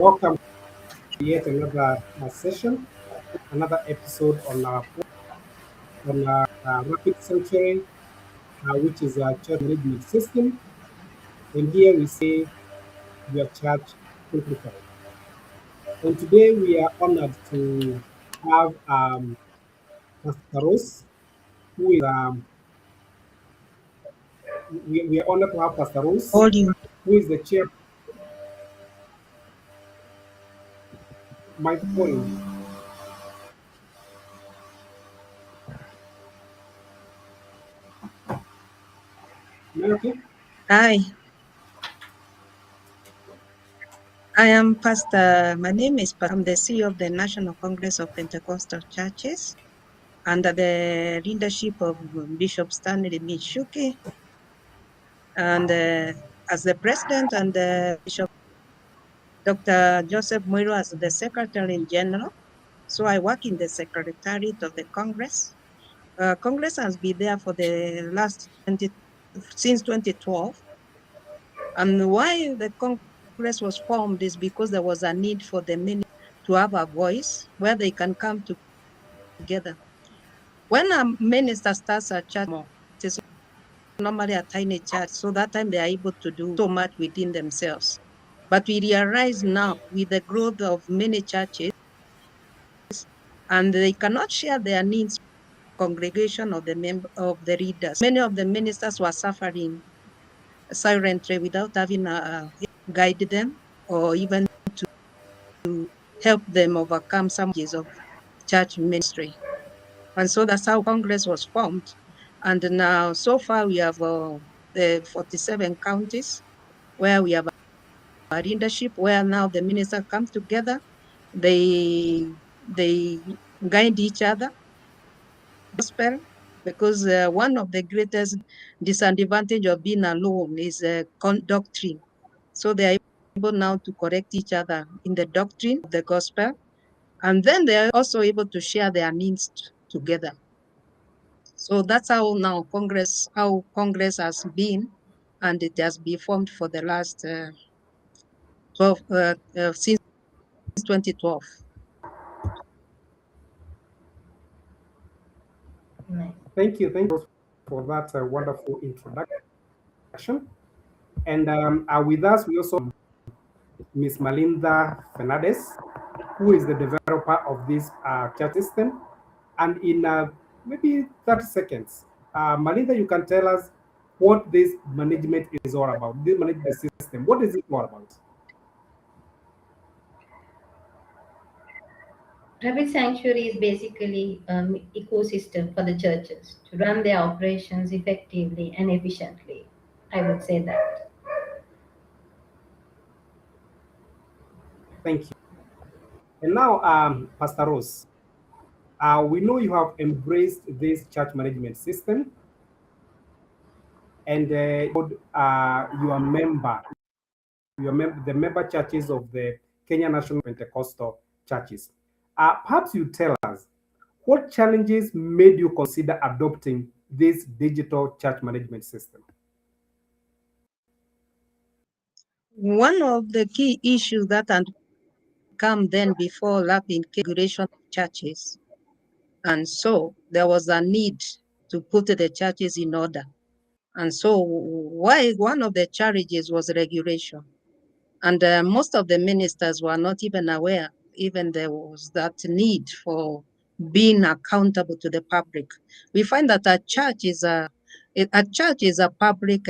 Welcome to yet another session, another episode on RapidSanctuary, which is a church management system. And here we say your church simplified. And today we are honored to have Pastor Rose, who is we are honored to have Pastor Rose, Audio. who is the chair. Microphone. Am I okay? Hi, I am Pastor. My name is Pastor. I'm the CEO of the National Congress of Pentecostal Churches under the leadership of Bishop Stanley Michuki, and as the president and Bishop Dr. Joseph Muiro as the Secretary in General. So I work in the Secretariat of the Congress. Congress has been there for the since 2012. And why the Congress was formed is because there was a need for the ministry to have a voice where they can come together. When a minister starts a church, it is normally a tiny church, so that time they are able to do so much within themselves. But we realize now with the growth of many churches, and they cannot share their needs congregation of the readers. Many of the ministers were suffering silently without having a guide them or even to help them overcome some challenges of church ministry. And so that's how Congress was formed. And now, so far, we have the 47 counties where we have a leadership, where now the ministers come together, they guide each other, gospel, because one of the greatest disadvantage of being alone is doctrine. So they are able now to correct each other in the doctrine of the gospel, and then they are also able to share their needs together. So that's how now Congress has been, and it has been formed for the last 12 since 2012. Nice. Thank you for that wonderful introduction. And with us, we also have Miss Malintha Fernandez, who is the developer of this chat system. And in maybe 30 seconds, Malintha, you can tell us what this management is all about. This management system, what is it all about? Rapid Sanctuary is basically ecosystem for the churches to run their operations effectively and efficiently. I would say that. Thank you. And now, Pastor Rose, we know you have embraced this church management system, and you are the member churches of the Kenya National Pentecostal Churches. Perhaps you tell us what challenges made you consider adopting this digital church management system? One of the key issues that had come then before lapping configuration of churches, and so there was a need to put the churches in order. And so one of the challenges was regulation. And most of the ministers were not even aware, even there was that need for being accountable to the public. We find that a church is a public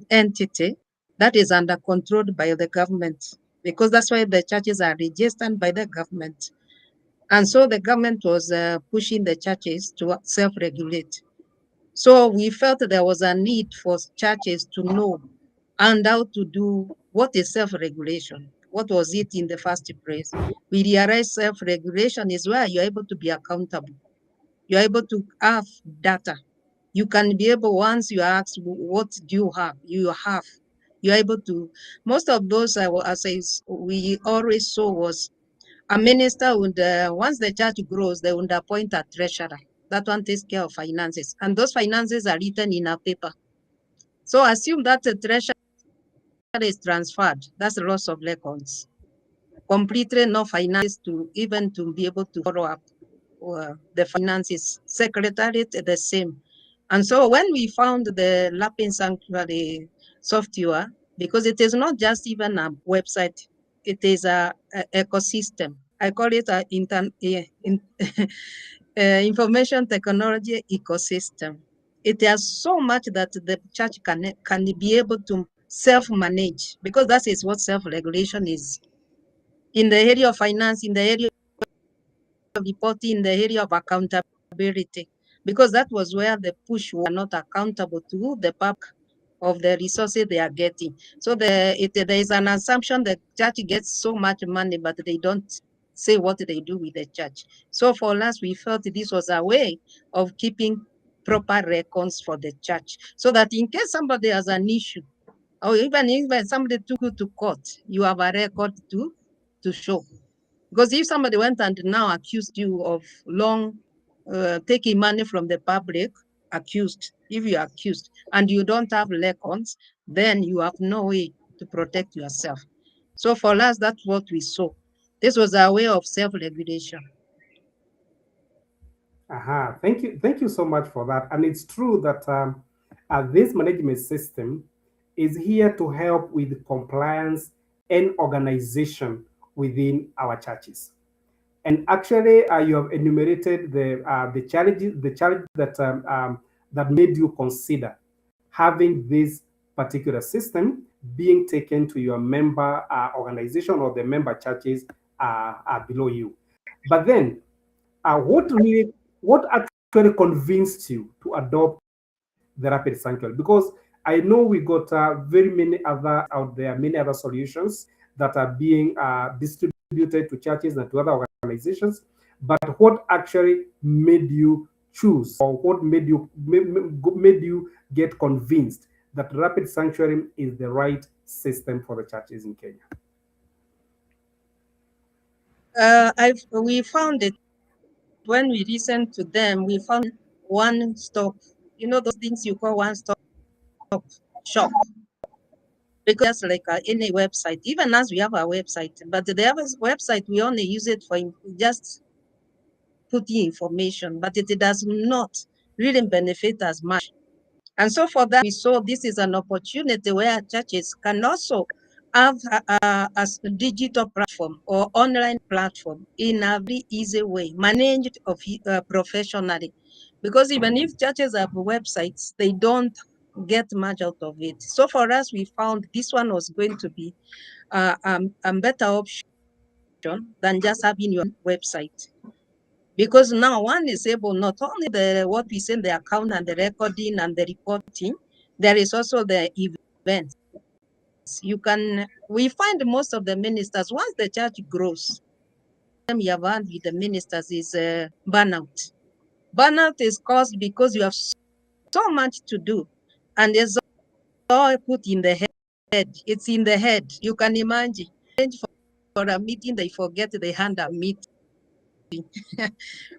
entity that is under controlled by the government, because that's why the churches are registered by the government. And so the government was pushing the churches to self-regulate. So we felt there was a need for churches to know and how to do what is self-regulation. What was it in the first place? We realized self-regulation is where you're able to be accountable. You're able to have data. You can be able, once you are asked, what do you have? You have. You're able to, most of those, as we always saw was a minister would, once the church grows, they would appoint a treasurer. That one takes care of finances. And those finances are written in a paper. So assume that the treasurer is transferred, that's the loss of records. Completely no finance to even to be able to follow up the finances. Secretariat the same. And so when we found the RapidSanctuary software, because it is not just even a website, it is a ecosystem. I call it a information technology ecosystem. It has so much that the church can be able to self-manage, because that is what self-regulation is. In the area of finance, in the area of reporting, in the area of accountability, because that was where the push were not accountable to the public of the resources they are getting. So there is an assumption that church gets so much money, but they don't say what they do with the church. So for us, we felt this was a way of keeping proper records for the church, so that in case somebody has an issue, or even if somebody took you to court, you have a record to show. Because if somebody went and now accused you of taking money from the public, if you are accused and you don't have records, then you have no way to protect yourself. So for us, that's what we saw. This was our way of self-regulation. Thank you so much for that. And it's true that this management system is here to help with compliance and organization within our churches. And actually, you have enumerated the challenges that made you consider having this particular system being taken to your member organization or the member churches below you. But then, what actually convinced you to adopt the RapidSanctuary? Because I know we got very many other out there, many other solutions that are being distributed to churches and to other organizations. But what actually made you choose, or what made you get convinced that RapidSanctuary is the right system for the churches in Kenya? We found it when we listened to them. We found one stop. You know those things you call one stop shop. Because like any website, even as we have our website, but the other website, we only use it for just putting information, but it does not really benefit as much. And so for that, we saw this is an opportunity where churches can also have a digital platform or online platform in a very easy way, managed professionally. Because even if churches have websites, they don't get much out of it. So for us, we found this one was going to be a better option than just having your website. Because now one is able not only what we say in the account and the recording and the reporting, there is also the events. We find most of the ministers, once the church grows, we have had with the ministers is burnout. Burnout is caused because you have so much to do, and it's all put in the head. It's in the head. You can imagine for a meeting, they forget they hand a meeting.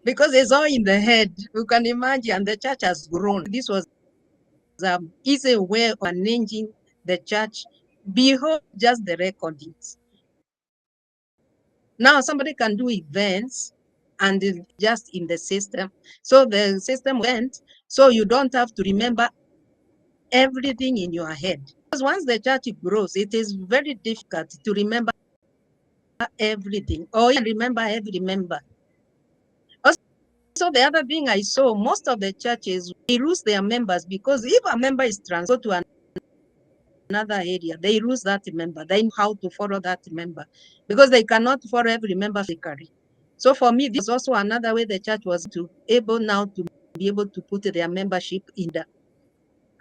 Because it's all in the head. You can imagine, and the church has grown. This was an easy way of managing the church. Behold, just the recordings. Now somebody can do events and just in the system. So the system went, so you don't have to remember everything in your head. Because once the church grows, it is very difficult to remember everything or even remember every member. So the other thing I saw, most of the churches, they lose their members because if a member is transferred to another area, they lose that member. They know how to follow that member because they cannot follow every member physically. So for me, this was also another way the church was able now to be able to put their membership in there.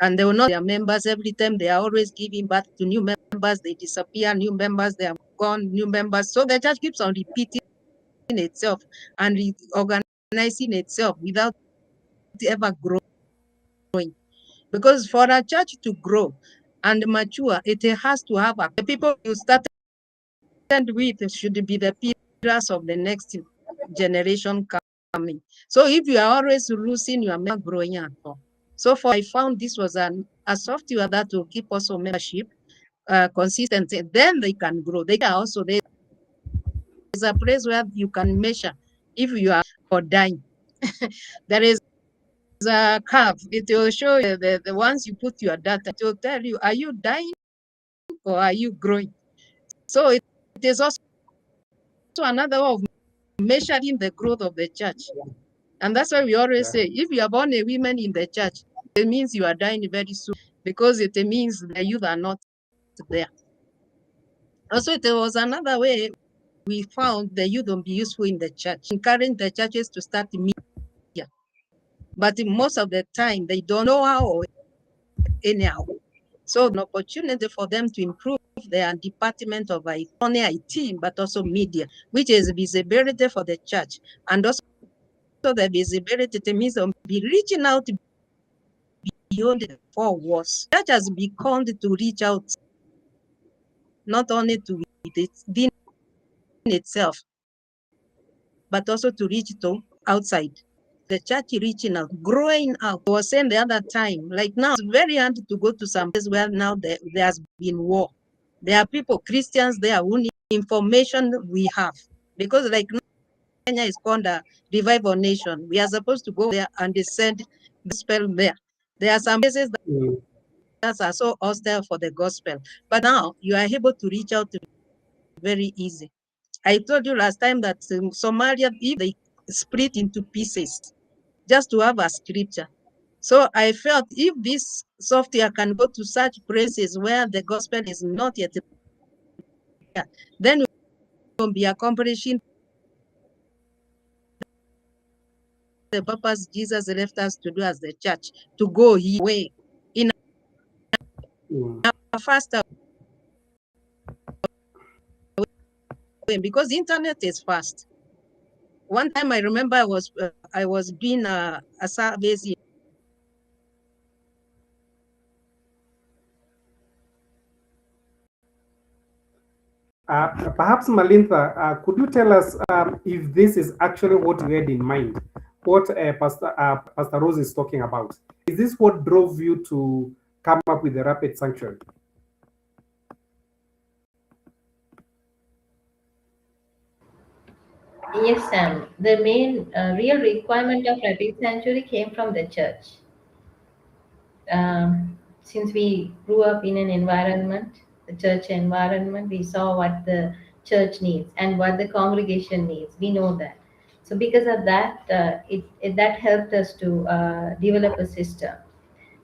And they will not their members every time. They are always giving back to new members. They disappear, new members, they are gone, new members. So the church keeps on repeating itself and organizing itself without ever growing. Because for a church to grow and mature, it has to have the people you started with should be the pillars of the next generation coming. So if you are always losing, you are not growing at all. So I found this was a software that will keep also membership consistency, then they can grow. They can also, there's a place where you can measure if you are or dying. There is a curve. It will show you the once you put your data, it will tell you, are you dying or are you growing? So it is also another way of measuring the growth of the church. And that's why we always say, if you are born a woman in the church, it means you are dying very soon, because it means the youth are not there. Also, it was another way we found the youth will be useful in the church, encouraging the churches to start media. But most of the time, they don't know how or anyhow. So an opportunity for them to improve their department of only IT, but also media, which is visibility for the church. And also the visibility, it means they'll be reaching out beyond the four walls. Church has been called to reach out, not only to within itself, but also to reach to outside. The church reaching out, growing out. I was saying the other time, like now, it's very hard to go to some places where now there has been war. There are people, Christians there, who need information we have. Because like Kenya is called a revival nation. We are supposed to go there and send gospel there. There are some places that are so hostile for the gospel. But now you are able to reach out very easy. I told you last time that Somalia, if they split into pieces, just to have a scripture. So I felt if this software can go to such places where the gospel is not yet there, then we will be accomplishing the purpose Jesus left us to do as the church, to go his way in a faster way, because the internet is fast. One time I remember I was doing a service. Perhaps Malintha, could you tell us if this is actually what you had in mind, what Pastor Rose is talking about? Is this what drove you to come up with the Rapid Sanctuary? Yes, Sam. The main real requirement of Rapid Sanctuary came from the church. Since we grew up in an environment, the church environment, we saw what the church needs and what the congregation needs. We know that. So because of that, that helped us to develop a system.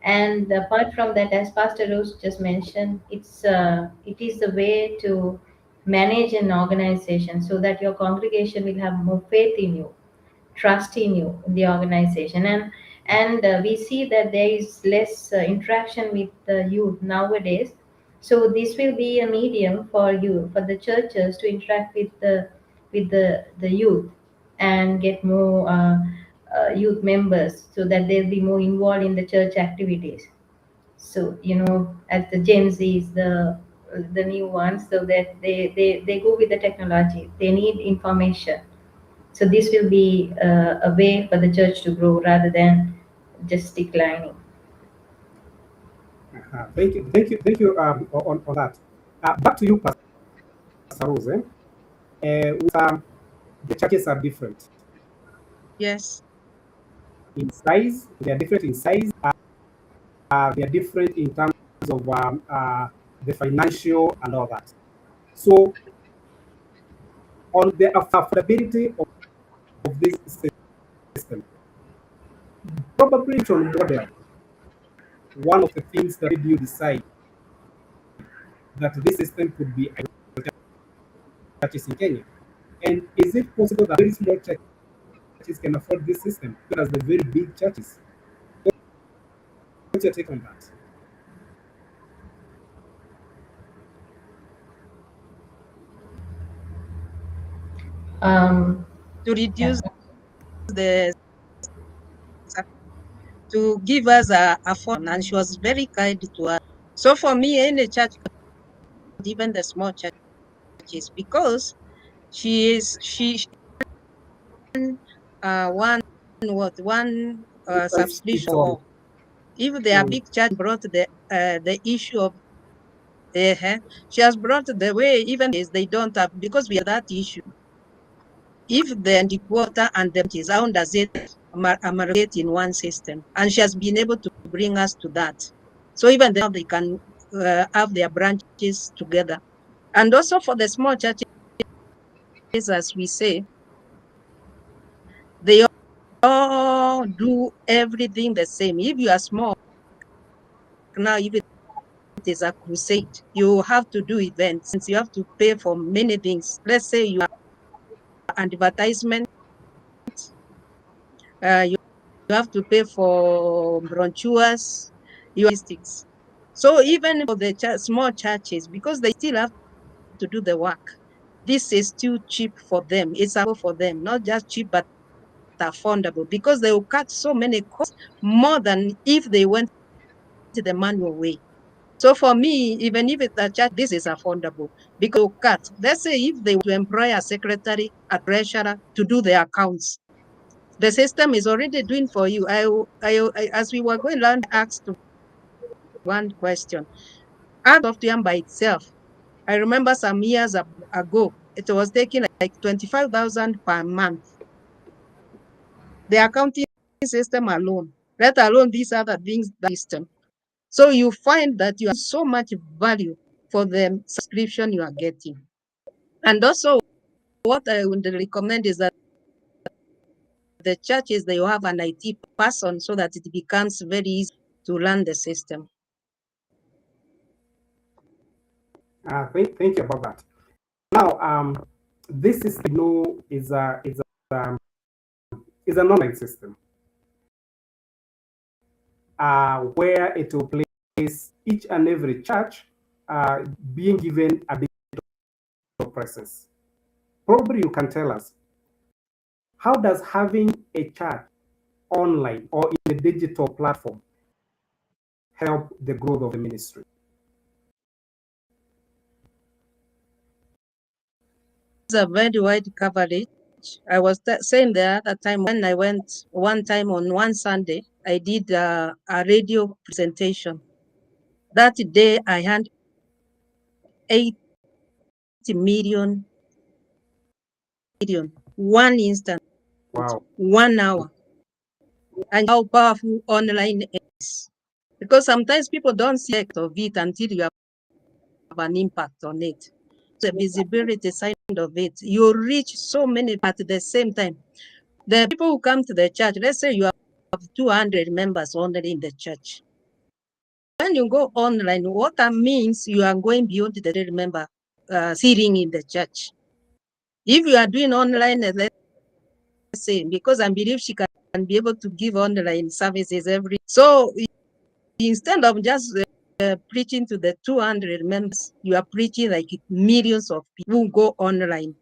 And apart from that, as Pastor Rose just mentioned, it is the way to manage an organization so that your congregation will have more faith in you, trust in you, in the organization. And we see that there is less interaction with the youth nowadays. So this will be a medium for you, for the churches to interact with the youth and get more youth members, so that they'll be more involved in the church activities. So as the Gen Zs, the new ones, so that they go with the technology, they need information. So this will be a way for the church to grow rather than just declining. Thank you on that. Back to you, Pastor Rose. The churches are different. Yes. In size, they are different in size. They are different in terms of the financial and all that. So, on the affordability of this system, probably from model, one of the things that made you decide that this system could be churches in Kenya. And is it possible that very small churches can afford this system, as the very big churches? What's your take on that? To reduce the, to give us a phone, and she was very kind to us. So for me, any church, even the small churches, because she one subscription. If they are big church brought the issue of She has brought the way, even is they don't have, because we have that issue. If the quota and the is, how does it amalgamate in one system? And she has been able to bring us to that. So even now they can have their branches together. And also for the small churches, as we say, they all do everything the same. If you are small, now if it is a crusade, you have to do events, you have to pay for many things. Let's say you are advertisement, you have to pay for brochures, statistics. So even for the small churches, because they still have to do the work, this is too cheap for them. It's affordable for them, not just cheap, but affordable, because they will cut so many costs more than if they went the manual way. So for me, even if it's a church, this is affordable because you cut. Let's say if they to employ a secretary, a treasurer to do the accounts, the system is already doing for you. As we were going around, asked one question. Out of software by itself, I remember some years ago, it was taking like 25,000 per month. The accounting system alone, let alone these other things, the system. So you find that you have so much value for the subscription you are getting. And also, what I would recommend is that the churches, they have an IT person so that it becomes very easy to learn the system. Thank you about that. Now, this system, is an online system where it will place each and every church being given a digital presence. Probably you can tell us, how does having a church online or in a digital platform help the growth of the ministry? It's a very wide coverage. I was saying the other time when I went one time on one Sunday, I did a radio presentation. That day I had 80 million, one instant, Wow. 1 hour. And how powerful online is. Because sometimes people don't see the effect of it until you have an impact on it. The visibility side of it, you reach so many at the same time. The people who come to the church, let's say you have 200 members only in the church. When you go online, what that means, you are going beyond the member sitting in the church. If you are doing online, let's say, because I believe she can be able to give online services every. So instead of just preaching to the 200 members, you are preaching like millions of people who go online.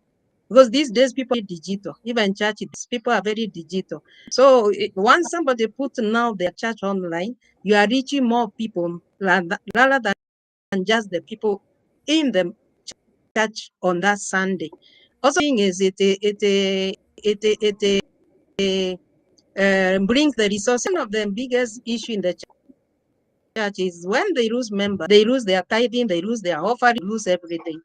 Because these days people are digital, even churches, people are very digital. So once somebody puts now their church online, you are reaching more people rather than just the people in the church on that Sunday. Also, thing is it brings the resource. One of the biggest issue in the church is when they lose members, they lose their tithing, they lose their offering, they lose everything.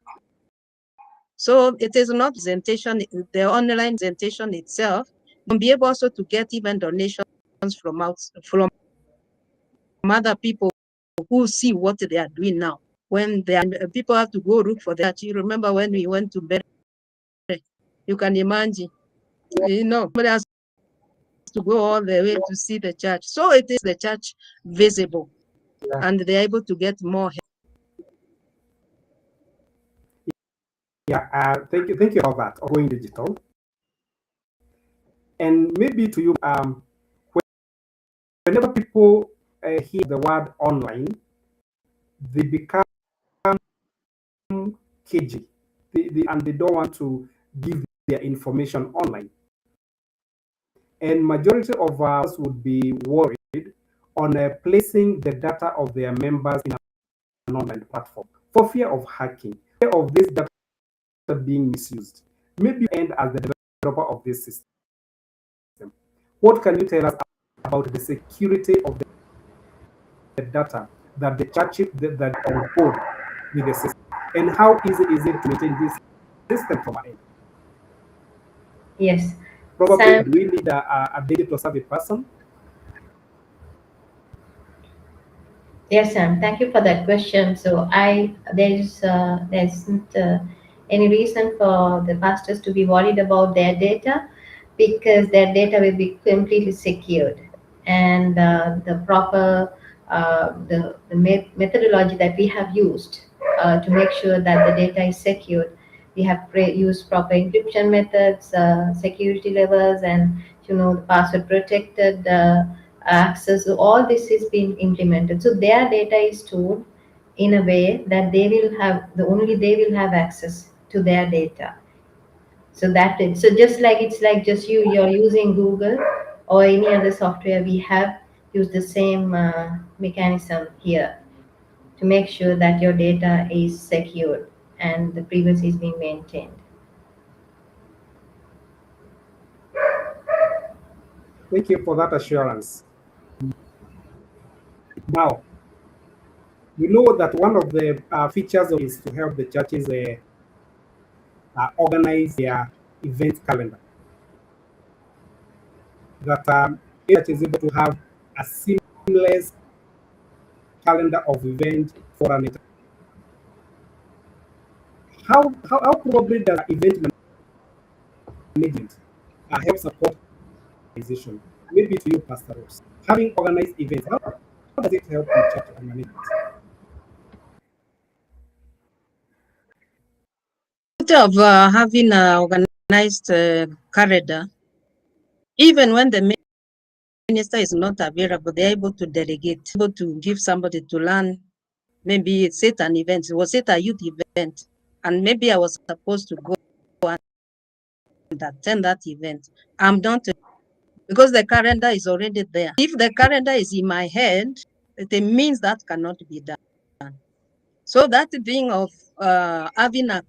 So it is not presentation, the online presentation itself. You'll be able also to get even donations from other people who see what they are doing now. When people have to go look for that. You remember when we went to bed, you can imagine, somebody has to go all the way to see the church. So it is the church visible, and they're able to get more help. Yeah, thank you about that, of going digital. And maybe to you, whenever people hear the word online, they become cagey, and they don't want to give their information online. And majority of us would be worried on placing the data of their members in an online platform for fear of hacking, fear of this data being misused. Maybe you end as the developer of this system. What can you tell us about the security of the data that the church that on hold with the system? And how easy is it to maintain this system from our end? Yes. Probably, Sam, do we need a digital savvy person? yes, Sam, thank you for that question. So there isn't any reason for the pastors to be worried about their data, because their data will be completely secured, and the proper methodology that we have used to make sure that the data is secured. We have used proper encryption methods, security levels, and the password protected access. So all this is being implemented. So their data is stored in a way that only they will have access to their data. So that is so just like it's like just you're using Google or any other software. We have used the same mechanism here to make sure that your data is secured and the privacy is being maintained. Thank you for that assurance. Now, we know that one of the features is to help the churches organize their event calendar. That each church is able to have a seamless calendar of event for an event. How probably does event management help support organization? Maybe to you, Pastor Ross. Having organized events, how does it help in church management? Of having an organized calendar, even when the minister is not available, they're able to delegate, able to give somebody to learn. Maybe it's at an event, it was at a youth event, and maybe I was supposed to go and attend that event. I'm not, because the calendar is already there. If the calendar is in my head, it means that cannot be done. So that thing of having a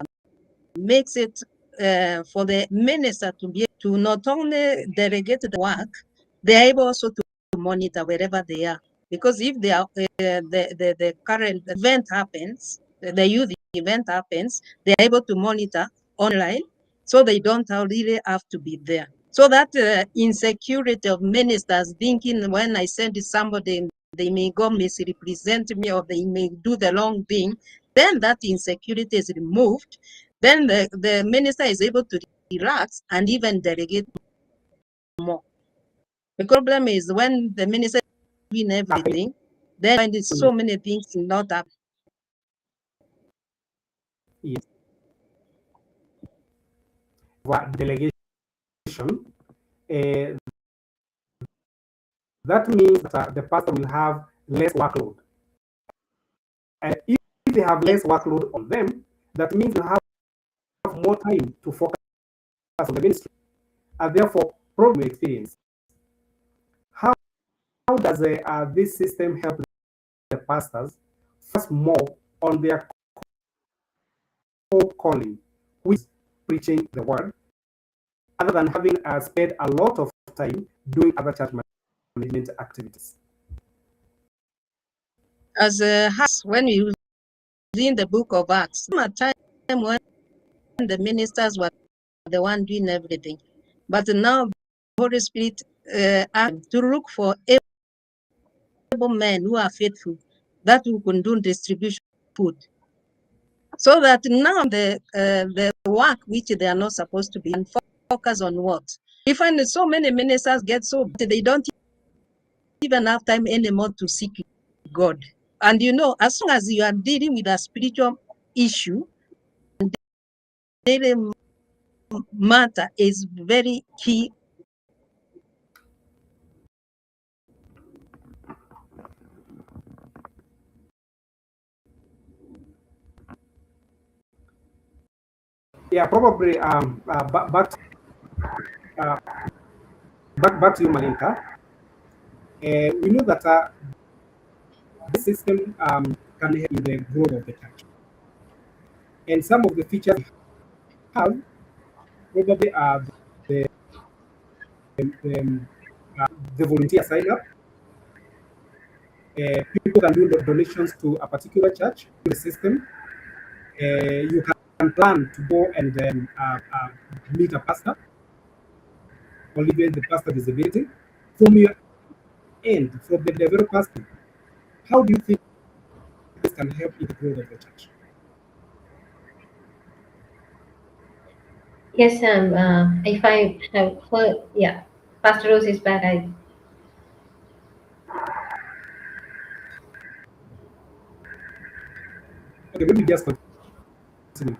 makes it for the minister to be to not only delegate the work, they are able also to monitor wherever they are. Because if they are, the current event happens, the youth event happens, they are able to monitor online, so they don't really have to be there. So that insecurity of ministers thinking when I send somebody, they may go misrepresent me or they may do the wrong thing, then that insecurity is removed. Then the minister is able to relax and even delegate more. The problem is when the minister is doing everything, then there's so many things not up. Yes. Delegation, uh, that means that the pastor will have less workload. And if they have less workload on them, that means they have more time to focus on the ministry. And therefore, problem experience. How does this system help the pastors focus more on their core calling, which is preaching the word, other than having spent a lot of time doing other church management activities? As when you read the book of Acts, a time when the ministers were the one doing everything, but now the Holy Spirit asked to look for able men who are faithful, that who can do distribution of food, so that now the work which they are not supposed to be and focus on what we find that so many ministers get so they don't even have time anymore to seek God. And as long as you are dealing with a spiritual issue, daily matter is very key. Yeah, probably uh, back to you, Malintha. We know that this system can help in the growth of the church. And some of the features we have probably are the, the volunteer sign up. People can do donations to a particular church in the system. you can plan to go and meet a pastor or even the pastor visibility. From your end, from the developer's end, how do you think this can help in the growth of the church? Yes, if I have heard, yeah, Pastor Rose is back. Okay, maybe just continue.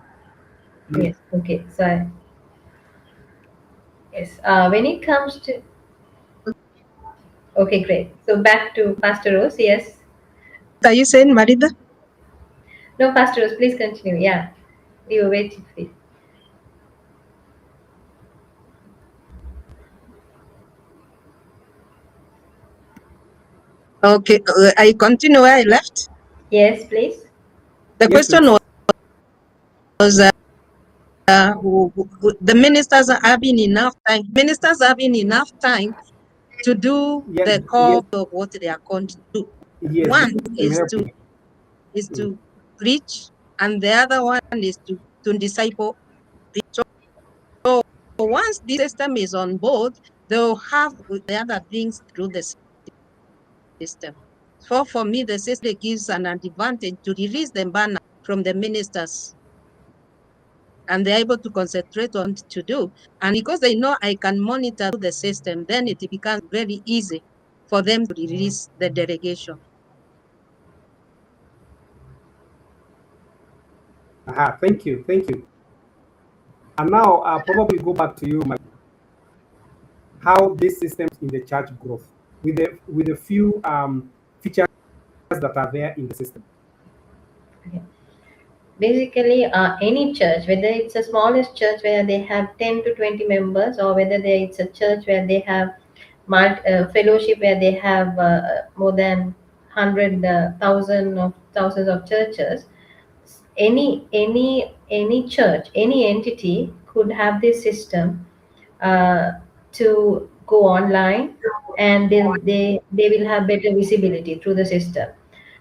Yes, okay. So, yes, when it comes to, okay, great. So back to Pastor Rose. Yes. Are you saying, Marida? No, Pastor Rose, please continue. Yeah, we were waiting for you. Okay, I continue where I left. Yes, please. The Yes, question please. was the ministers are having enough time. Ministers having enough time to do Yes, the yes, core of what they are going to do. yes. The One system is helping. to preach, and the other one is to disciple. So once the system is on board, they'll have the other things through the system. So for me, the system gives an advantage to release the burden from the ministers, and they're able to concentrate on to do. And because they know I can monitor the system, then it becomes very easy for them to release the delegation. Thank you, thank you. And now I'll probably go back to you, how these systems in the church growth with a few features that are there in the system. Okay. Basically, any church, whether it's a smallest church where they have 10 to 20 members, or whether it's a church where they have fellowship where they have more than 100,000 of thousands of churches, any church, any entity could have this system uh, to go online, and they will have better visibility through the system.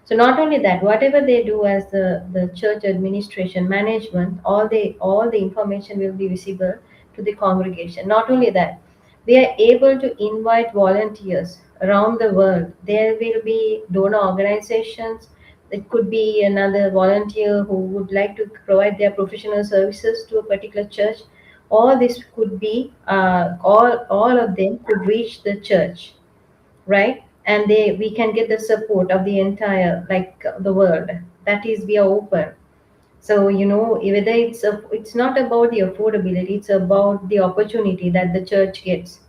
So not only that, whatever they do as the church administration management, all the information will be visible to the congregation. Not only that, they are able to invite volunteers around the world. There will be donor organizations. It could be another volunteer who would like to provide their professional services to a particular church. All this could be all of them could reach the church, right? And we can get the support of the entire, like, the world. That is, we are open. So whether it's not about the affordability, it's about the opportunity that the church gets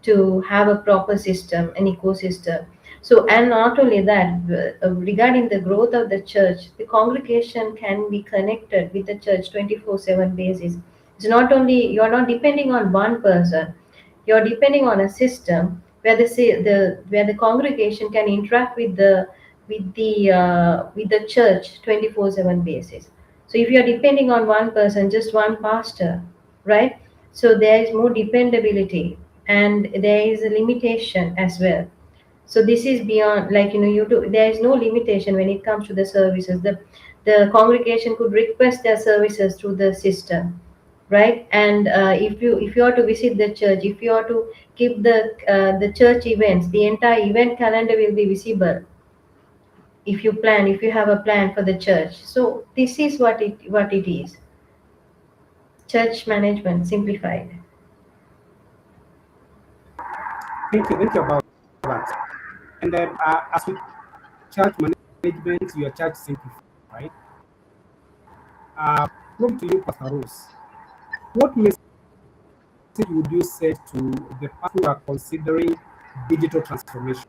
to have a proper system, an ecosystem. So, and not only that, regarding the growth of the church, the congregation can be connected with the church 24/7 basis. It's not only, you're not depending on one person, you're depending on a system where the congregation can interact with the church 24/7 basis. So if you're depending on one person, just one pastor, right? So there is more dependability, and there is a limitation as well. So this is beyond, like, there is no limitation when it comes to the services. The congregation could request their services through the system, right? And if you are to visit the church, if you are to keep the church events, the entire event calendar will be visible. If you have a plan for the church. So this is what it is. Church management simplified. Thank you about that. And then as with church management, your church simplified, right? From to you, Pastor Rose, what message would you say to the people who are considering digital transformation?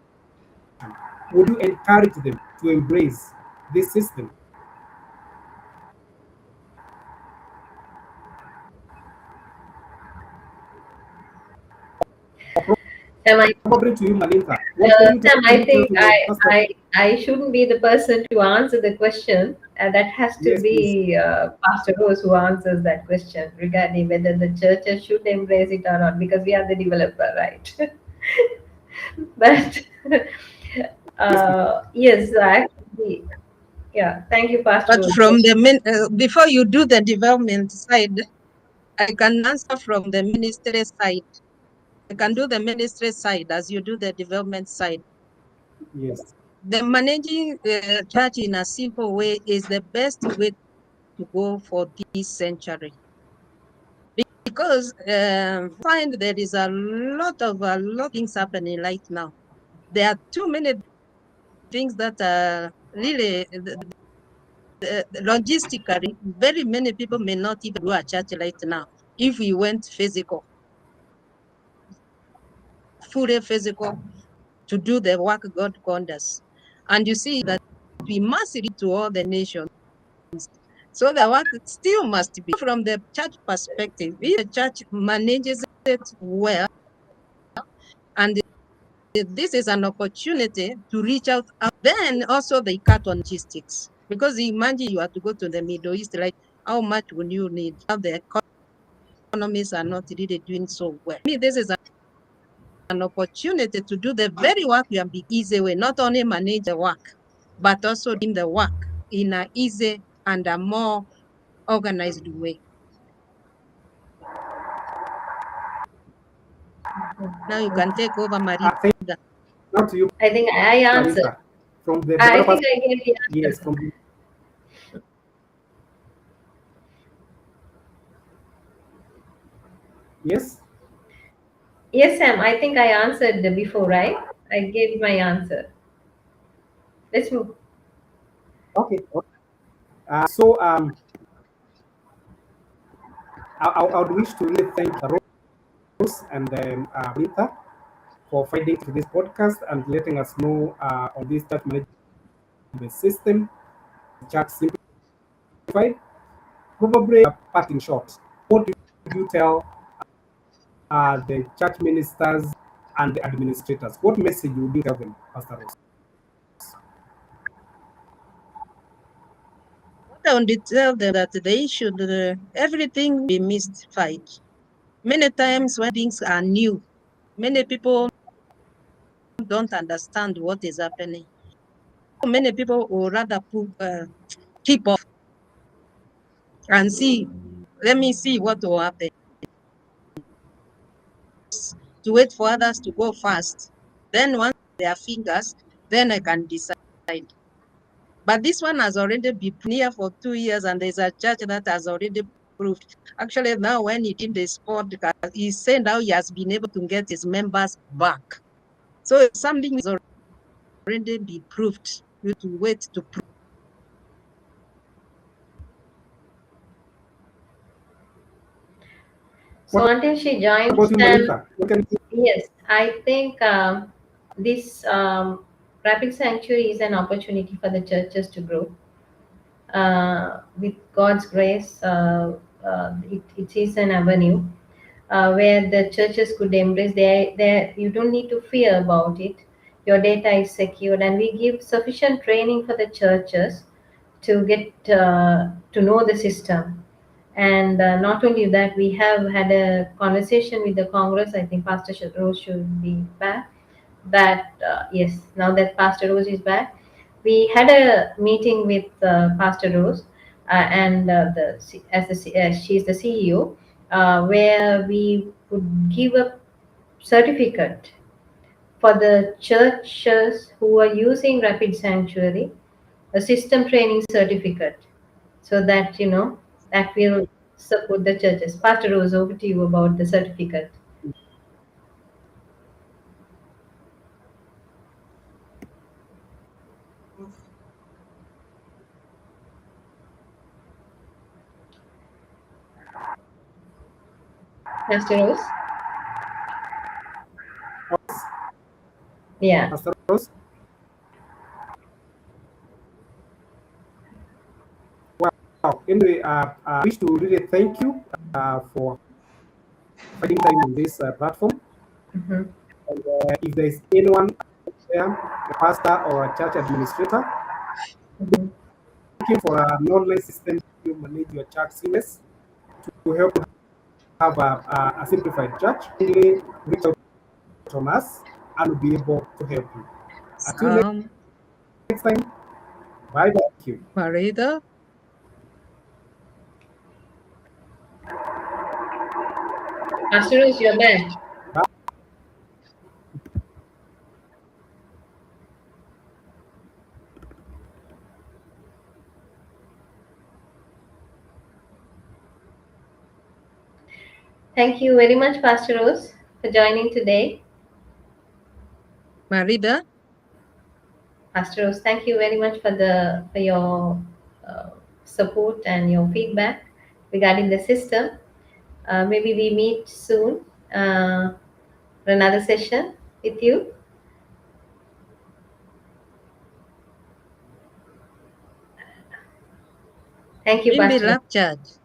Would you encourage them to embrace this system? Am I Probably to you, Malintha. What can you Sam, I tell think to the pastor? I shouldn't be the person to answer the question. That has to Yes, please. be Pastor Rose who answers that question regarding whether the churches should embrace it or not, because we are the developer, right? But Yes, please. yes, actually, Yeah, thank you, Pastor. But from the before you do the development side, I can answer from the ministry side. I can do the ministry side as you do the development side. Yes. The managing church in a simple way is the best way to go for this century. Because find there is a lot of things happening right now. There are too many things that are really logistically, very many people may not even do a church right now. If we went physical, fully physical, to do the work God called us. And you see that we must reach to all the nations. So the work still must be from the church perspective. If the church manages it well, and this is an opportunity to reach out, then also they cut on logistics. Because imagine you have to go to the Middle East, like how much would you need? How the economies are not really doing so well. I mean, this is an opportunity to do the very work in an easy way, not only manage the work, but also doing the work in an easy and a more organized way. Now you can take over, Maritha. Now to you, I think I answered. Malintha. From the I developers, think I gave the answer. yes, from the, yes. Yes, Sam, I think I answered before, right? I gave my answer. Let's move. Okay. So I would wish to really thank Rose and Malintha for finding to this podcast and letting us know on this church management system, church simplified. Probably a parting shot. What do you tell the church ministers and the administrators? What message would you tell them, Pastor Rose? What I want to tell them that they should, everything be mystified. Many times when things are new, many people don't understand what is happening. Many people would rather keep off and see, let me see what will happen. To wait for others to go fast. Then once their fingers, then I can decide. But this one has already been near for 2 years, and there's a church that has already proved. Actually, now when he did this podcast, he said how he has been able to get his members back. So something is already been proved. You have to wait to prove. So until she joins, What about you, Malintha? yes, I think this Rapid Sanctuary is an opportunity for the churches to grow. With God's grace, it is an avenue where the churches could embrace. You don't need to fear about it. Your data is secured, and we give sufficient training for the churches to get to know the system. And not only that, we have had a conversation with the Congress. I think Pastor Rose should be back. That yes, now that Pastor Rose is back, we had a meeting with Pastor Rose and she's the CEO, where we would give a certificate for the churches who are using Rapid Sanctuary, a system training certificate, so that that will support the churches. Pastor Rose, over to you about the certificate. Pastor Rose? Yeah. Pastor Rose? Wow. Anyway, I wish to really thank you for finding time on this platform. Mm-hmm. And if there is anyone there, a pastor or a church administrator, Mm-hmm. looking for an online system to manage your church seamless to help you have a simplified church, really reach out from us and we'll be able to help you. Until next time, bye bye. you. Marida? Pastor Rose, you're back. Thank you very much, Pastor Rose, for joining today. Marida? Pastor Rose, thank you very much for your support and your feedback regarding the system. Maybe we meet soon for another session with you. Thank you, Bimbi Pastor Rose. Rapchurch.